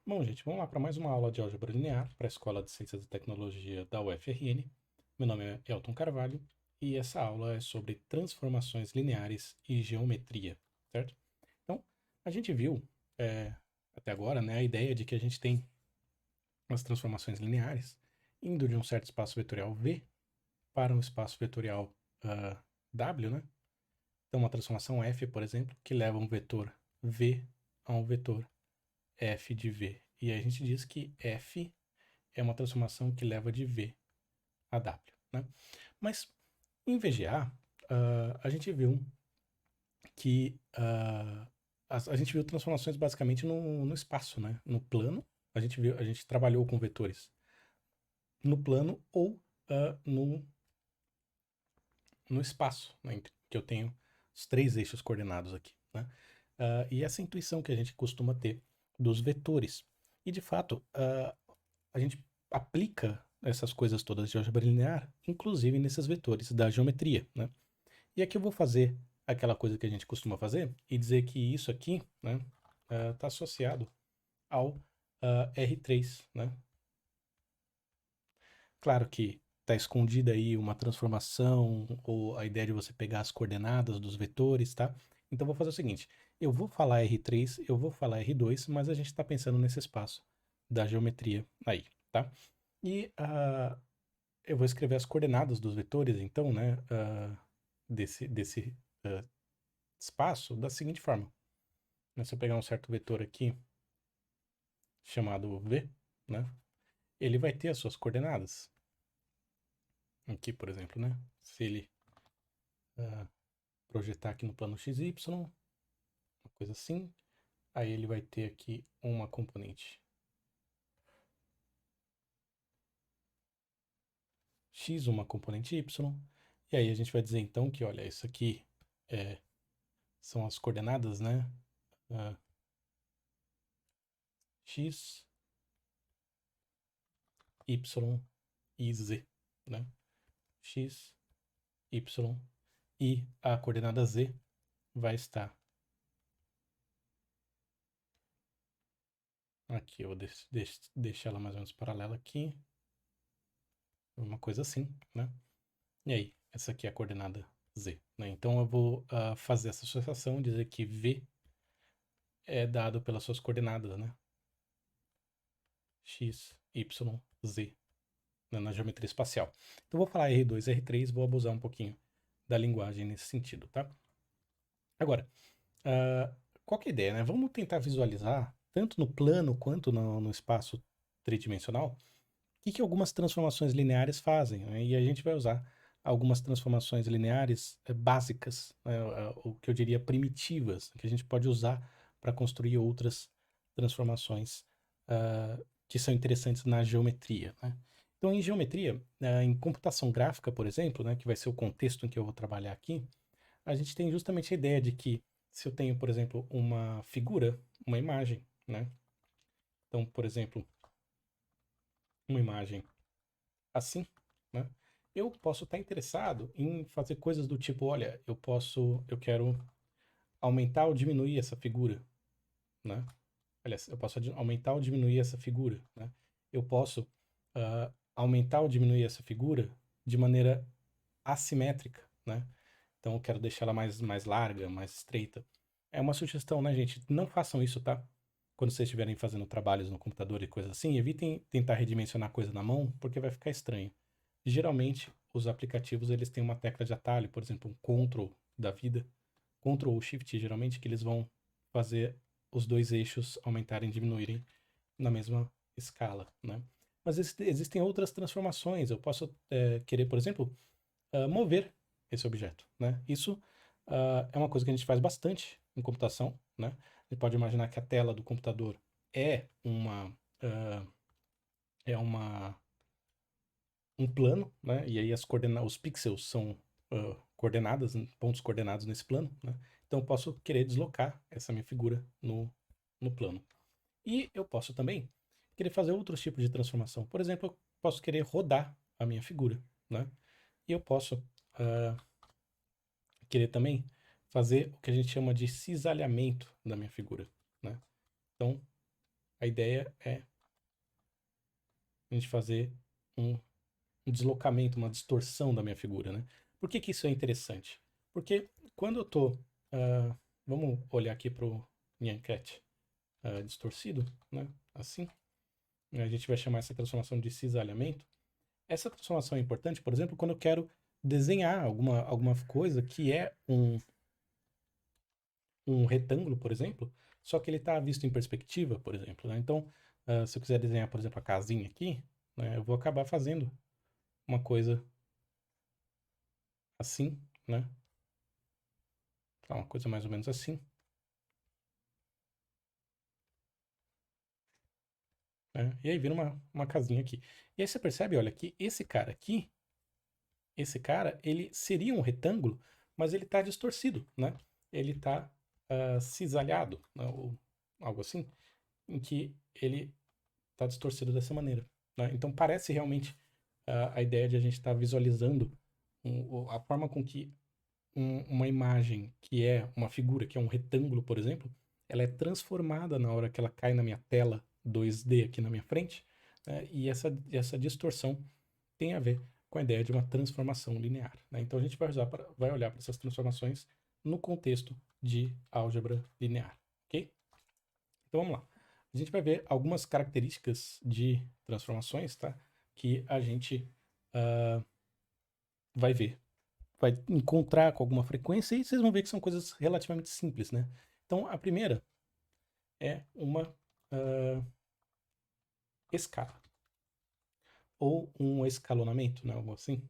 Bom, gente, vamos lá para mais uma aula de álgebra linear para a Escola de Ciências e Tecnologia da UFRN. Meu nome é Elton Carvalho e essa aula é sobre transformações lineares e geometria, certo? Então, a gente viu até agora, né, a ideia de que a gente tem as transformações lineares indo de um certo espaço vetorial V para um espaço vetorial W, né? Então, uma transformação F, por exemplo, que leva um vetor V a um vetor f de v. E a gente diz que f é uma transformação que leva de v a w. Né? Mas em VGA, a gente viu que a gente viu transformações basicamente no espaço, né? No plano. A gente trabalhou com vetores no plano ou no espaço, né? Que eu tenho os três eixos coordenados aqui. Né? E essa intuição que a gente costuma ter dos vetores. E de fato, a gente aplica essas coisas todas de álgebra linear, inclusive nesses vetores da geometria, né? E aqui eu vou fazer aquela coisa que a gente costuma fazer e dizer que isso aqui, né, está associado ao R3, né? Claro que está escondida aí uma transformação ou a ideia de você pegar as coordenadas dos vetores, tá? Então eu vou fazer o seguinte, eu vou falar R3, eu vou falar R2, mas a gente está pensando nesse espaço da geometria aí, tá? E eu vou escrever as coordenadas dos vetores, então, né, desse espaço da seguinte forma. Se eu pegar um certo vetor aqui, chamado V, né, ele vai ter as suas coordenadas. Aqui, por exemplo, né, se ele projetar aqui no plano XY, uma coisa assim, aí ele vai ter aqui uma componente X, uma componente Y, e aí a gente vai dizer então que, olha, isso aqui são as coordenadas, né, X, Y e Z, né? X, Y e a coordenada Z vai estar aqui. Eu vou deixar ela mais ou menos paralela aqui. Uma coisa assim, né? E aí, essa aqui é a coordenada Z. Né? Então eu vou fazer essa associação, dizer que V é dado pelas suas coordenadas, né? X, Y, Z, né? Na geometria espacial. Então eu vou falar R2, R3, vou abusar um pouquinho da linguagem nesse sentido, tá? Agora, qual que é a ideia, né? Vamos tentar visualizar, tanto no plano quanto no espaço tridimensional, o que algumas transformações lineares fazem, né? E a gente vai usar algumas transformações lineares básicas, né? O que eu diria primitivas, que a gente pode usar para construir outras transformações que são interessantes na geometria, né? Então, em geometria, em computação gráfica, por exemplo, né, que vai ser o contexto em que eu vou trabalhar aqui, a gente tem justamente a ideia de que se eu tenho, por exemplo, uma figura, uma imagem, né? Então, por exemplo, uma imagem assim, né? Eu posso estar interessado em fazer coisas do tipo, olha, eu quero aumentar ou diminuir essa figura, né? Aliás, eu posso aumentar ou diminuir essa figura, né? Eu posso aumentar ou diminuir essa figura de maneira assimétrica, né? Então eu quero deixar ela mais larga, mais estreita. É uma sugestão, né, gente? Não façam isso, tá? Quando vocês estiverem fazendo trabalhos no computador e coisas assim, evitem tentar redimensionar coisa na mão, porque vai ficar estranho. Geralmente, os aplicativos eles têm uma tecla de atalho, por exemplo, um Ctrl da vida, Ctrl ou Shift, geralmente, que eles vão fazer os dois eixos aumentarem e diminuírem na mesma escala, né? Mas existem outras transformações. Eu posso querer, por exemplo, mover esse objeto, né? Isso é uma coisa que a gente faz bastante em computação, né? Você pode imaginar que a tela do computador é uh, é uma um plano, né? E aí os pixels são coordenadas, pontos coordenados nesse plano, né? Então eu posso querer deslocar essa minha figura no plano. E eu posso também querer fazer outros tipos de transformação. Por exemplo, eu posso querer rodar a minha figura, né? E eu posso querer também fazer o que a gente chama de cisalhamento da minha figura, né? Então, A ideia é a gente fazer um deslocamento, uma distorção da minha figura, né? Por que que isso é interessante? Porque quando eu tô... vamos olhar aqui pro Nyan Cat distorcido, né? Assim. A gente vai chamar essa transformação de cisalhamento. Essa transformação é importante, por exemplo, quando eu quero desenhar alguma coisa que é um retângulo, por exemplo, só que ele está visto em perspectiva, por exemplo, né? Então, se eu quiser desenhar, por exemplo, a casinha aqui, né, eu vou acabar fazendo uma coisa assim, né? Uma coisa mais ou menos assim, né? E aí vira uma casinha aqui. E aí você percebe, olha, que esse cara aqui, esse cara, ele seria um retângulo, mas ele está distorcido, né? Ele está cisalhado, né? Ou algo assim, em que ele está distorcido dessa maneira, né? Então parece realmente a ideia de a gente estar visualizando a forma com que uma imagem que é uma figura, que é um retângulo, por exemplo, ela é transformada na hora que ela cai na minha tela 2D aqui na minha frente, né? E essa distorção tem a ver com a ideia de uma transformação linear, né? Então a gente vai olhar para essas transformações no contexto de álgebra linear, ok? Então vamos lá. A gente vai ver algumas características de transformações, tá? Que a gente vai ver, vai encontrar com alguma frequência e vocês vão ver que são coisas relativamente simples, né? Então a primeira é uma escala ou um escalonamento, né? Algo assim.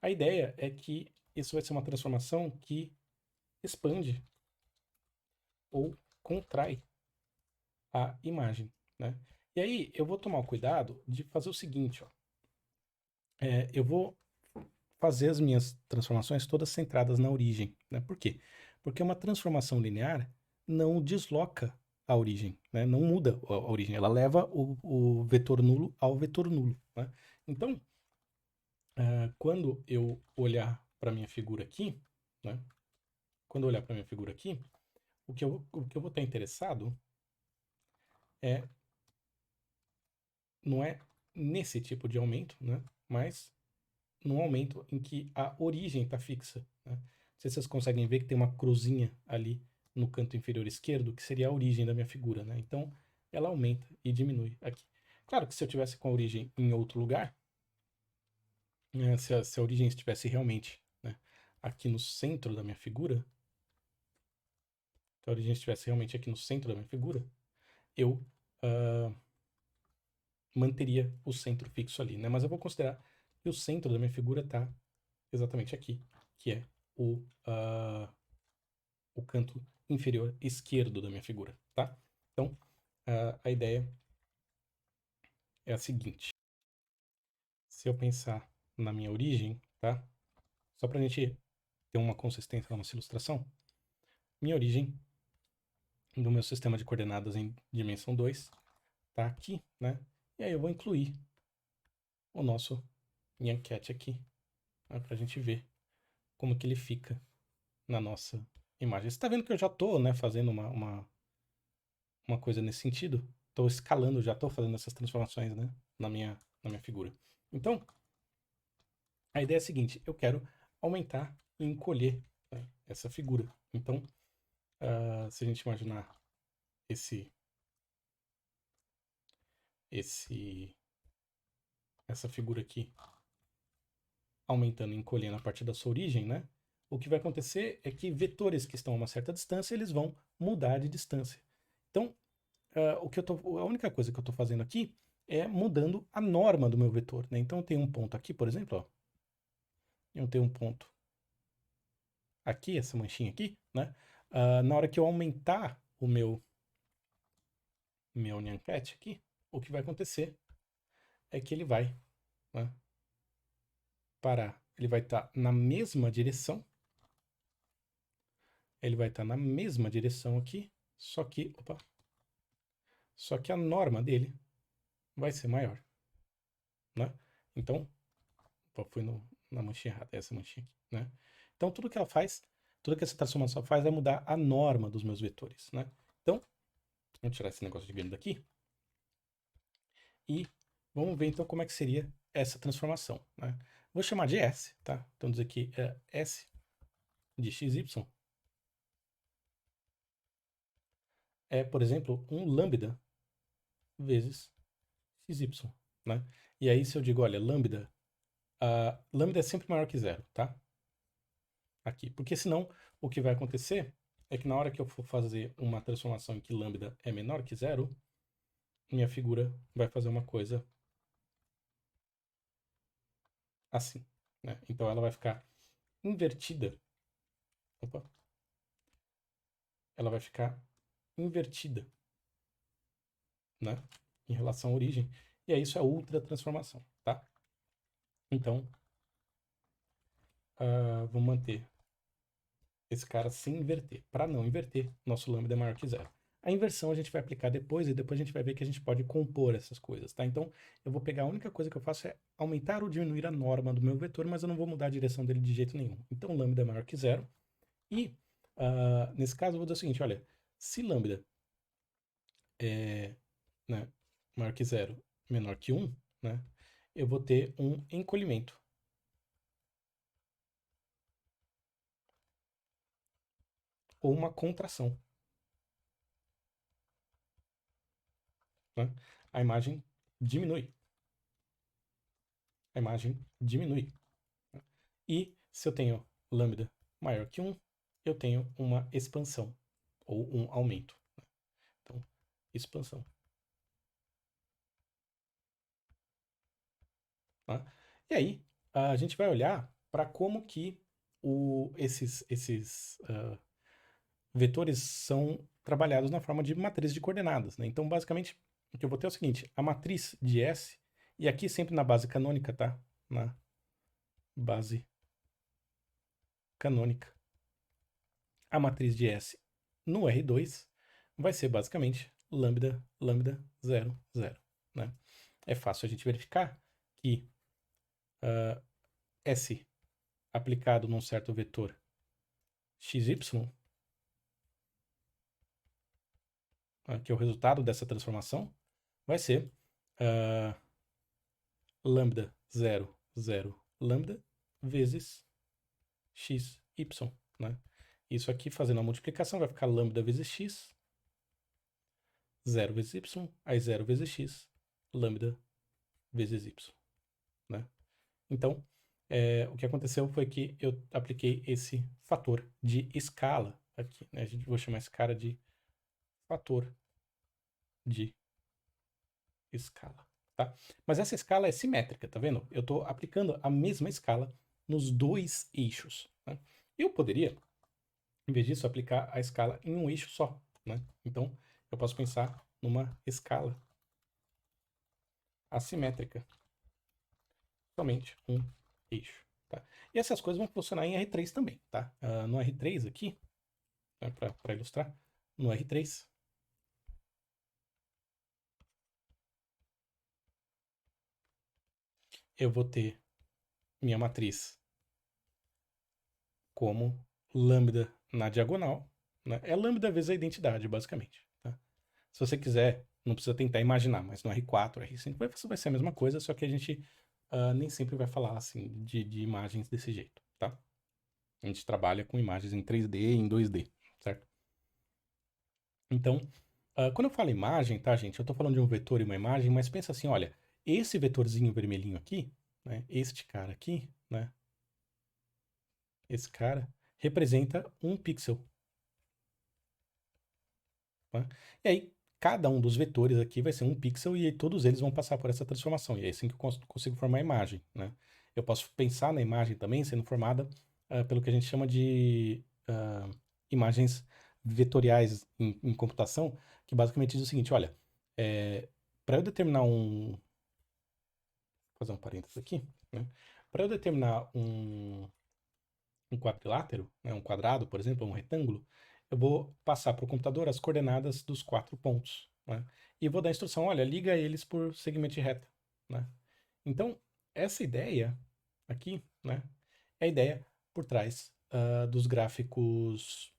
A ideia é que isso vai ser uma transformação que expande ou contrai a imagem, né? E aí eu vou tomar o cuidado de fazer o seguinte, ó. Eu vou fazer as minhas transformações todas centradas na origem, né? Por quê? Porque uma transformação linear não desloca a origem, né? Não muda a origem, ela leva o vetor nulo ao vetor nulo, né? Então, quando eu olhar para minha figura aqui, né? Quando eu olhar para minha figura aqui, o que eu vou estar interessado é não é nesse tipo de aumento, né? Mas num aumento em que a origem está fixa, né? Não sei se vocês conseguem ver que tem uma cruzinha ali no canto inferior esquerdo, que seria a origem da minha figura, né? Então, ela aumenta e diminui aqui. Claro que se eu tivesse com a origem em outro lugar, né, se a origem estivesse realmente, né, aqui no centro da minha figura, se a origem estivesse realmente aqui no centro da minha figura, eu manteria o centro fixo ali, né? Mas eu vou considerar que o centro da minha figura está exatamente aqui, que é o canto inferior esquerdo da minha figura, tá? Então, a ideia é a seguinte. Se eu pensar na minha origem, tá? Só para a gente ter uma consistência na nossa ilustração, minha origem do meu sistema de coordenadas em dimensão 2 tá aqui, né? E aí eu vou incluir o nosso Nyan Cat aqui, né? Para a gente ver como que ele fica na nossa imagem. Você está vendo que eu já estou, né, fazendo uma coisa nesse sentido? Estou escalando, já estou fazendo essas transformações, né, na minha figura. Então, a ideia é a seguinte, eu quero aumentar e encolher, né, essa figura. Então, se a gente imaginar esse, essa figura aqui aumentando e encolhendo a partir da sua origem, né, o que vai acontecer é que vetores que estão a uma certa distância, eles vão mudar de distância. Então, a única coisa que eu estou fazendo aqui é mudando a norma do meu vetor, né? Então eu tenho um ponto aqui, por exemplo, ó. Eu tenho um ponto aqui, essa manchinha aqui, né? Na hora que eu aumentar o meu Nyan Cat aqui, o que vai acontecer é que ele vai, né, parar. Ele vai estar na mesma direção. Ele vai estar na mesma direção aqui, só que a norma dele vai ser maior, né? Então, fui na manchinha errada, essa manchinha aqui, né? Então tudo que essa transformação faz é mudar a norma dos meus vetores, né? Então, vamos tirar esse negócio de grande daqui. E vamos ver então como é que seria essa transformação, né? Vou chamar de S, tá? Então dizer que S de xy é, por exemplo, um lambda vezes xy, né? E aí se eu digo, olha, lambda é sempre maior que zero, tá? Aqui, porque senão o que vai acontecer é que na hora que eu for fazer uma transformação em que lambda é menor que zero, minha figura vai fazer uma coisa assim, né? Então ela vai ficar invertida. Opa. Ela vai ficar invertida, né? Em relação à origem. E aí isso é ultra transformação, tá? Então, vamos manter esse cara sem inverter. Para não inverter, nosso lambda é maior que zero. A inversão a gente vai aplicar depois e depois a gente vai ver que a gente pode compor essas coisas, tá? Então, eu vou pegar, a única coisa que eu faço é aumentar ou diminuir a norma do meu vetor, mas eu não vou mudar a direção dele de jeito nenhum. Então, lambda é maior que zero. E, nesse caso, eu vou dizer o seguinte, olha, se lambda é, né, maior que zero, menor que 1, né, eu vou ter um encolhimento. Ou uma contração. Né? A imagem diminui. A imagem diminui. Né? E se eu tenho lambda maior que 1, eu tenho uma expansão, ou um aumento. Né? Então, expansão. Tá? E aí, a gente vai olhar para como que esses vetores são trabalhados na forma de matriz de coordenadas. Né? Então, basicamente, o que eu vou ter é o seguinte: a matriz de S, e aqui sempre na base canônica, tá? Na base canônica. A matriz de S no R2 vai ser basicamente lambda, lambda, 0, 0. Né? É fácil a gente verificar que S aplicado num certo vetor xy, que é o resultado dessa transformação, vai ser lambda 0, 0, lambda vezes xy, né? Isso aqui, fazendo a multiplicação, vai ficar lambda vezes x, 0 vezes y, aí 0 vezes x, lambda vezes y, né? Então, o que aconteceu foi que eu apliquei esse fator de escala aqui, né? A gente vou chamar esse cara de fator de escala, tá? Mas essa escala é simétrica, tá vendo? Eu estou aplicando a mesma escala nos dois eixos, né? Eu poderia, em vez disso, aplicar a escala em um eixo só, né? Então, eu posso pensar numa escala assimétrica, somente um eixo, tá? E essas coisas vão funcionar em R3 também, tá? No R3 aqui, né, para ilustrar, no R3, eu vou ter minha matriz como lambda na diagonal, né? É lambda vezes a identidade, basicamente, tá? Se você quiser, não precisa tentar imaginar, mas no R4, R5 vai ser a mesma coisa, só que a gente nem sempre vai falar assim de imagens desse jeito, tá? A gente trabalha com imagens em 3D e em 2D, certo? Então, quando eu falo imagem, tá, gente, eu tô falando de um vetor e uma imagem, mas pensa assim, olha, esse vetorzinho vermelhinho aqui, né, este cara aqui, né, esse cara representa um pixel. Tá? E aí, cada um dos vetores aqui vai ser um pixel e aí todos eles vão passar por essa transformação. E é assim que eu consigo formar a imagem, né? Eu posso pensar na imagem também sendo formada pelo que a gente chama de imagens vetoriais em computação, que basicamente diz o seguinte, olha, para eu determinar vou fazer um parênteses aqui, né? Para eu determinar um quadrilátero, né, um quadrado, por exemplo, um retângulo, eu vou passar para o computador as coordenadas dos 4 pontos, né? E vou dar a instrução, olha, liga eles por segmento de reta, né? Então, essa ideia aqui, né, é a ideia por trás dos gráficos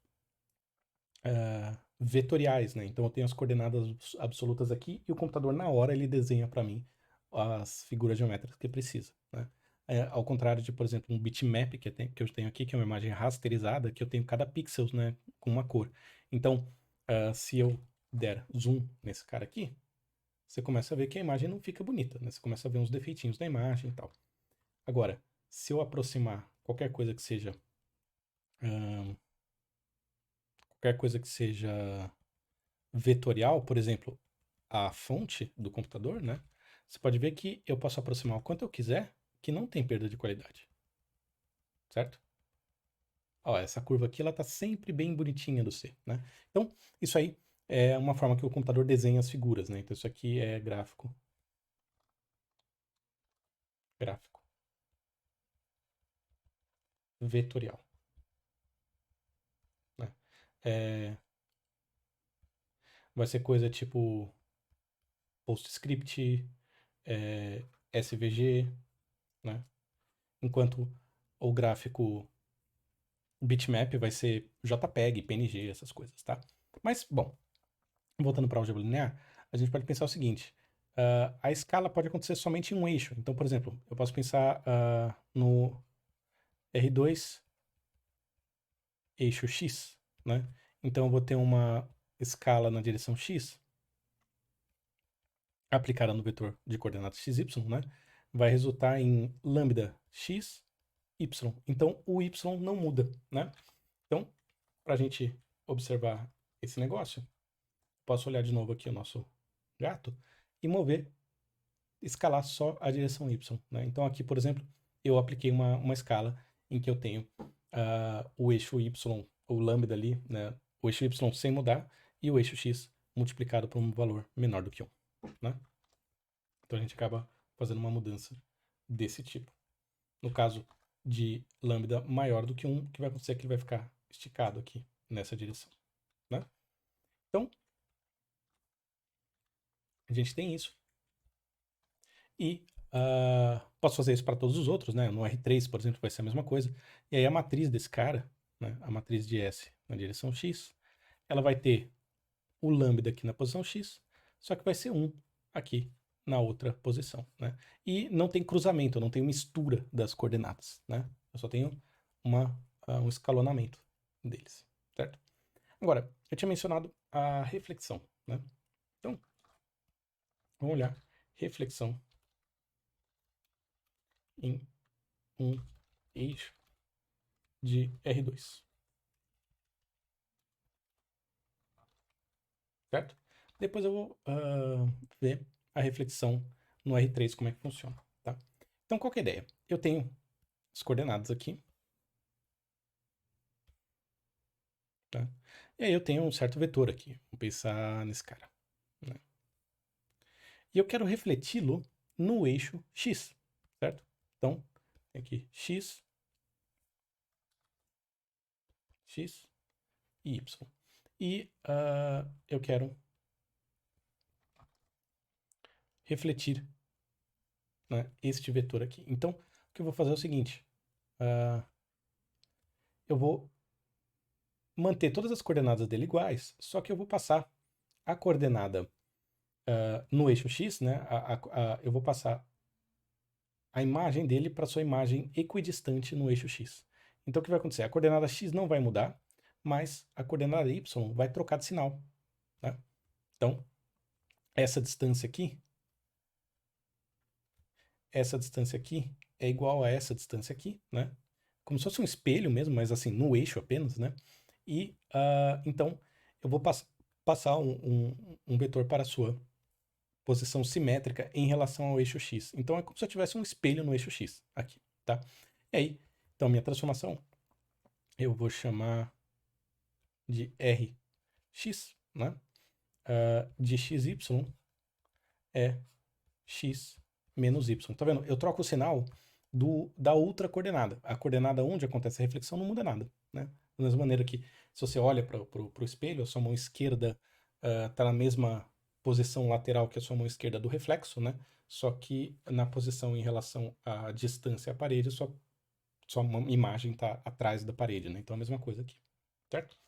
vetoriais, né? Então eu tenho as coordenadas absolutas aqui e o computador na hora ele desenha para mim as figuras geométricas que precisa, né? Ao contrário de, por exemplo, um bitmap que eu tenho aqui, que é uma imagem rasterizada, que eu tenho cada pixel, né, com uma cor. Então, se eu der zoom nesse cara aqui, você começa a ver que a imagem não fica bonita, né? Você começa a ver uns defeitinhos na imagem e tal. Agora, se eu aproximar qualquer coisa que seja vetorial, por exemplo, a fonte do computador, né? Você pode ver que eu posso aproximar o quanto eu quiser, que não tem perda de qualidade, certo? Ó, essa curva aqui, ela tá sempre bem bonitinha do C, né? Então, isso aí é uma forma que o computador desenha as figuras, né? Então, isso aqui é gráfico vetorial, né? É, vai ser coisa tipo PostScript, SVG, né? Enquanto o gráfico bitmap vai ser JPEG, PNG, essas coisas, tá? Mas, bom, voltando para a álgebra linear, a gente pode pensar o seguinte: a escala pode acontecer somente em um eixo. Então, por exemplo, eu posso pensar no R2 eixo X, né? Então, eu vou ter uma escala na direção X aplicada no vetor de coordenadas XY, né? Vai resultar em lambda x, y. Então, o y não muda, né? Então, para a gente observar esse negócio, posso olhar de novo aqui o nosso gato e mover, escalar só a direção y, né? Então, aqui, por exemplo, eu apliquei uma escala em que eu tenho o eixo y, o lambda ali, né? O eixo y sem mudar e o eixo x multiplicado por um valor menor do que 1, né? Então a gente acaba fazendo uma mudança desse tipo. No caso de lambda maior do que 1, o que vai acontecer é que ele vai ficar esticado aqui nessa direção, né? Então, a gente tem isso. E posso fazer isso para todos os outros, né? No R3, por exemplo, vai ser a mesma coisa. E aí a matriz desse cara, né? A matriz de S na direção X, ela vai ter o lambda aqui na posição X, só que vai ser 1 aqui na outra posição, né? E não tem cruzamento, não tem mistura das coordenadas, né? Eu só tenho um escalonamento deles, certo? Agora, eu tinha mencionado a reflexão, né? Então, vamos olhar reflexão em um eixo de R2, certo? Depois eu vou ver a reflexão no R3, como é que funciona, tá? Então, qual que é a ideia? Eu tenho as coordenadas aqui, tá? E aí eu tenho um certo vetor aqui. Vamos pensar nesse cara, né? E eu quero refleti-lo no eixo x, certo? Então, aqui x e y. E eu quero refletir, né, este vetor aqui. Então, o que eu vou fazer é o seguinte. Eu vou manter todas as coordenadas dele iguais, só que eu vou passar a coordenada no eixo x, né? Eu vou passar a imagem dele para sua imagem equidistante no eixo x. Então, o que vai acontecer? A coordenada x não vai mudar, mas a coordenada y vai trocar de sinal, né? Então, essa distância aqui é igual a essa distância aqui, né? Como se fosse um espelho mesmo, mas assim, no eixo apenas, né? E então eu vou passar um vetor para a sua posição simétrica em relação ao eixo x. Então é como se eu tivesse um espelho no eixo x aqui, tá? E aí, então minha transformação eu vou chamar de Rx, né? De xy é x menos y. Tá vendo? Eu troco o sinal da outra coordenada. A coordenada onde acontece a reflexão não muda nada, né? Da mesma maneira que se você olha para o espelho, a sua mão esquerda está na mesma posição lateral que a sua mão esquerda do reflexo, né? Só que na posição em relação à distância à parede, sua imagem está atrás da parede, né? Então é a mesma coisa aqui, certo?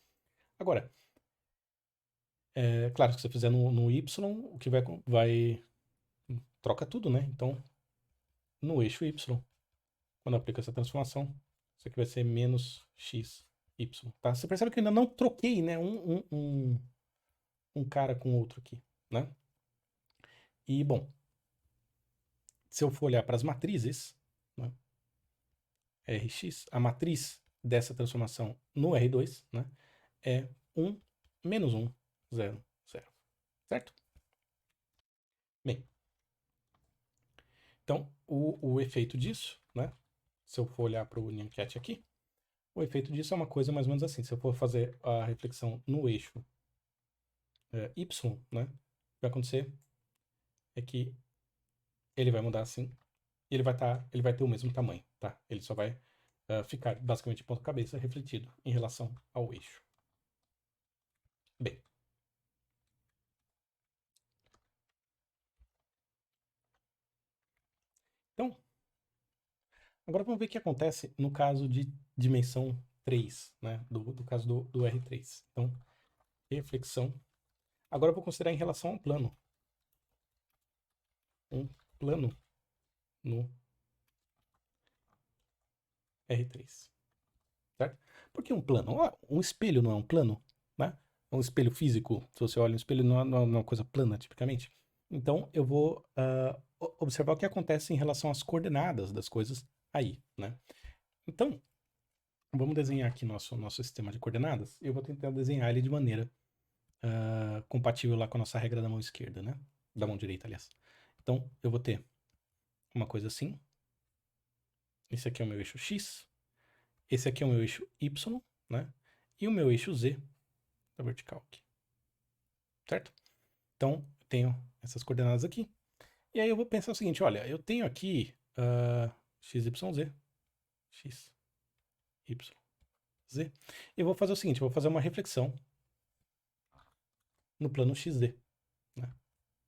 Agora, Claro que se você fizer no Y, o que troca tudo, né? Então, no eixo Y, quando eu aplico essa transformação, isso aqui vai ser menos xy, tá? Você percebe que eu ainda não troquei, né, um cara com outro aqui, né? E, bom, se eu for olhar para as matrizes, né, Rx, a matriz dessa transformação no R2, né, é 1, menos 1, 0, 0, certo? Bem, então, o efeito disso, né, se eu for olhar para o Nyancat aqui, o efeito disso é uma coisa mais ou menos assim. Se eu for fazer a reflexão no eixo Y, né, o que vai acontecer é que ele vai mudar assim e ele vai ter o mesmo tamanho, tá? Ele só vai ficar basicamente de ponta cabeça refletido em relação ao eixo. Bem, então, agora vamos ver o que acontece no caso de dimensão 3, né? Do caso do R3. Então, reflexão. Agora eu vou considerar em relação a um plano. Um plano no R3. Certo? Por que um plano? Um espelho não é um plano, né? Um espelho físico, se você olha um espelho, não é uma coisa plana, tipicamente. Então, eu vou observar o que acontece em relação às coordenadas das coisas aí, né? Então, vamos desenhar aqui nosso sistema de coordenadas. Eu vou tentar desenhar ele de maneira compatível lá com a nossa regra da mão esquerda, né? Da mão direita, aliás. Então, eu vou ter uma coisa assim. Esse aqui é o meu eixo X. Esse aqui é o meu eixo Y, né? E o meu eixo Z da vertical aqui. Certo? Então, eu tenho essas coordenadas aqui. E aí eu vou pensar o seguinte, olha, eu tenho aqui XYZ, X, Y, Z. E eu vou fazer o seguinte, eu vou fazer uma reflexão no plano XZ, né?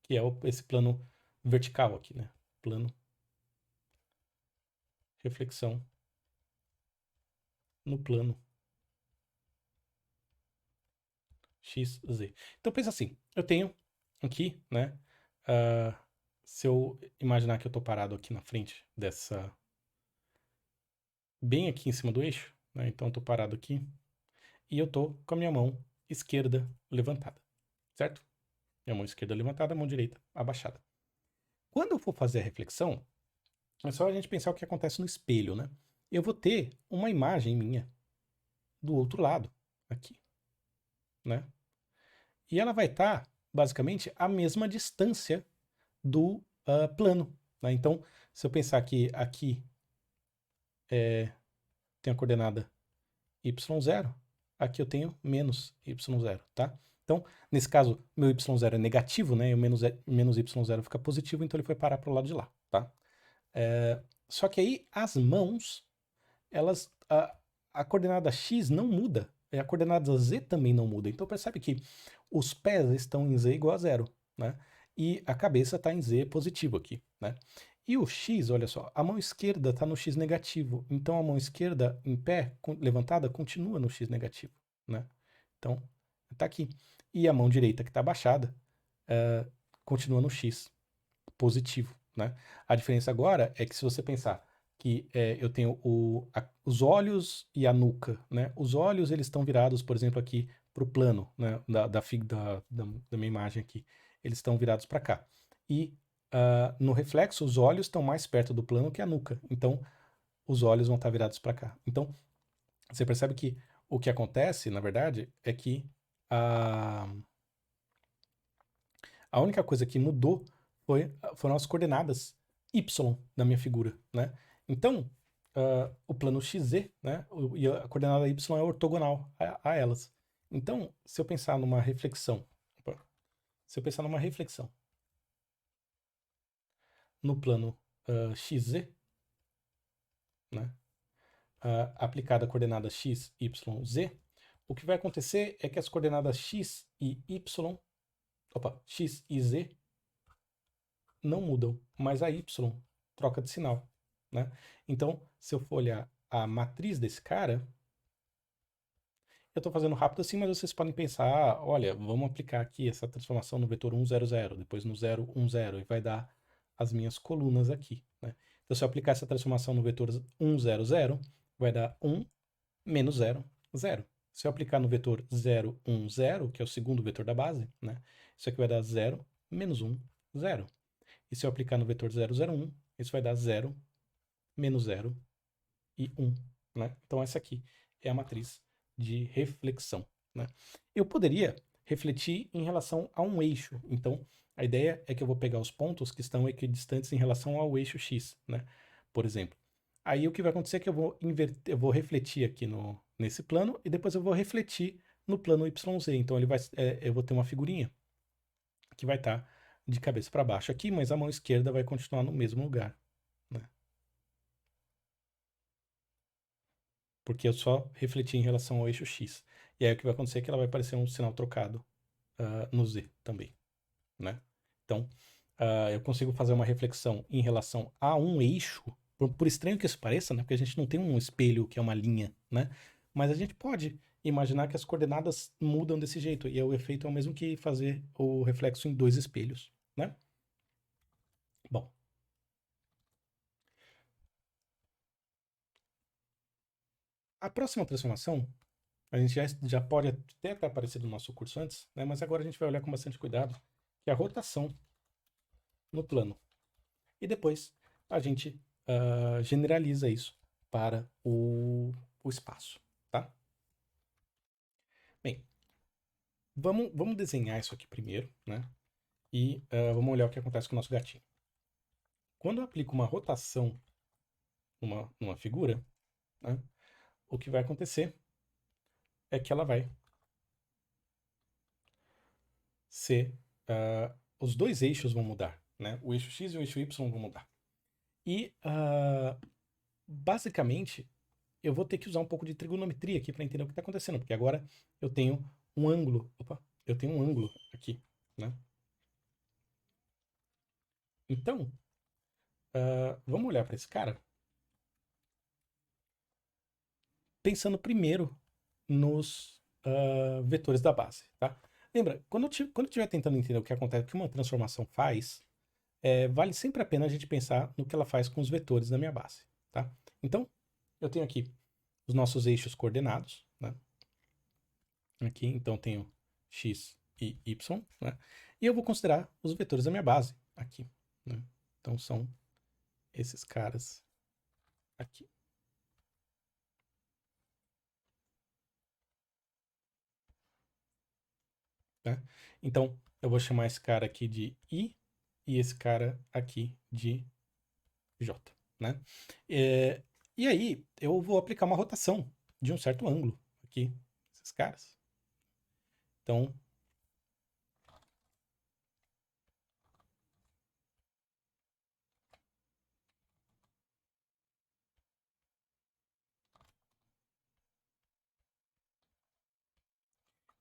Que é esse plano vertical aqui, né? Plano, reflexão no plano XZ. Então pensa assim, eu tenho aqui, né? Se eu imaginar que eu tô parado aqui na frente dessa... bem aqui em cima do eixo, né? Então eu tô parado aqui e eu tô com a minha mão esquerda levantada, certo? Minha mão esquerda levantada, mão direita abaixada. Quando eu for fazer a reflexão, é só a gente pensar o que acontece no espelho, né? Eu vou ter uma imagem minha do outro lado, aqui, né? E ela vai estar, basicamente, à mesma distância do plano, né? Então, se eu pensar que aqui tem a coordenada y0, aqui eu tenho menos y0, tá? Então, nesse caso, meu y0 é negativo, né? E o menos y0 fica positivo, então ele foi parar para o lado de lá, tá? Só que aí as mãos, elas, a coordenada x não muda, e a coordenada z também não muda. Então percebe que os pés estão em z igual a 0, né? E a cabeça está em z positivo aqui, né? E o x, olha só, a mão esquerda está no x negativo, então a mão esquerda em pé, levantada, continua no x negativo, né? Então, está aqui. E a mão direita que está abaixada, continua no x positivo, né? A diferença agora é que se você pensar que eu tenho os olhos e a nuca, né? Os olhos, eles estão virados, por exemplo, aqui para o plano, né? Da minha imagem aqui. Eles estão virados para cá. E no reflexo, os olhos estão mais perto do plano que a nuca. Então, os olhos vão estar virados para cá. Então, você percebe que o que acontece, na verdade, é que a única coisa que mudou foram as coordenadas y da minha figura, né? Então, o plano XZ, né? E a coordenada y é ortogonal a elas. Então, se eu pensar numa reflexão, no plano XZ, né? Aplicada a coordenada x, y, z, o que vai acontecer é que as coordenadas x e y, x e z não mudam, mas a y troca de sinal, né? Então, se eu for olhar a matriz desse cara, Eu estou fazendo rápido assim, mas vocês podem pensar, olha, vamos aplicar aqui essa transformação no vetor 1, 0, 0, depois no 0, 1, 0, e vai dar as minhas colunas aqui, né? Então, se eu aplicar essa transformação no vetor 1, 0, 0, vai dar 1 menos 0, 0. Se eu aplicar no vetor 0, 1, 0, que é o segundo vetor da base, né? Isso aqui vai dar 0 menos 1, 0. E se eu aplicar no vetor 0, 0, 1, isso vai dar 0 menos 0 e 1, né? Então, essa aqui é a matriz de reflexão, né? Eu poderia refletir em relação a um eixo. Então, a ideia é que eu vou pegar os pontos que estão equidistantes em relação ao eixo x, né? Por exemplo. Aí o que vai acontecer é que eu vou refletir aqui nesse plano e depois eu vou refletir no plano YZ. Então eu vou ter uma figurinha que vai estar de cabeça para baixo aqui, mas a mão esquerda vai continuar no mesmo lugar, né? Porque eu só refleti em relação ao eixo X. E aí o que vai acontecer é que ela vai aparecer um sinal trocado no Z também, né? Então, eu consigo fazer uma reflexão em relação a um eixo, por estranho que isso pareça, né? Porque a gente não tem um espelho que é uma linha, né? Mas a gente pode imaginar que as coordenadas mudam desse jeito, e o efeito é o mesmo que fazer o reflexo em dois espelhos, né? Bom, a próxima transformação, a gente já pode até ter aparecido no nosso curso antes, né? Mas agora a gente vai olhar com bastante cuidado, que é a rotação no plano. E depois a gente generaliza isso para o espaço, tá? Bem, vamos desenhar isso aqui primeiro, né? E vamos olhar o que acontece com o nosso gatinho. Quando eu aplico uma rotação numa figura, né, o que vai acontecer é que ela vai ser... os dois eixos vão mudar, né? O eixo X e o eixo Y vão mudar. E, basicamente, eu vou ter que usar um pouco de trigonometria aqui para entender o que está acontecendo, porque agora eu tenho um ângulo, eu tenho um ângulo aqui, né? Então, vamos olhar para esse cara, pensando primeiro nos vetores da base, tá? Lembra, quando eu estiver tentando entender o que acontece, o que uma transformação faz, vale sempre a pena a gente pensar no que ela faz com os vetores da minha base, tá? Então, eu tenho aqui os nossos eixos coordenados, né? Aqui, então, tenho x e y, né? E eu vou considerar os vetores da minha base aqui, né? Então, são esses caras aqui. Né? Então, eu vou chamar esse cara aqui de I e esse cara aqui de J, né? E aí, eu vou aplicar uma rotação de um certo ângulo aqui, esses caras. Então,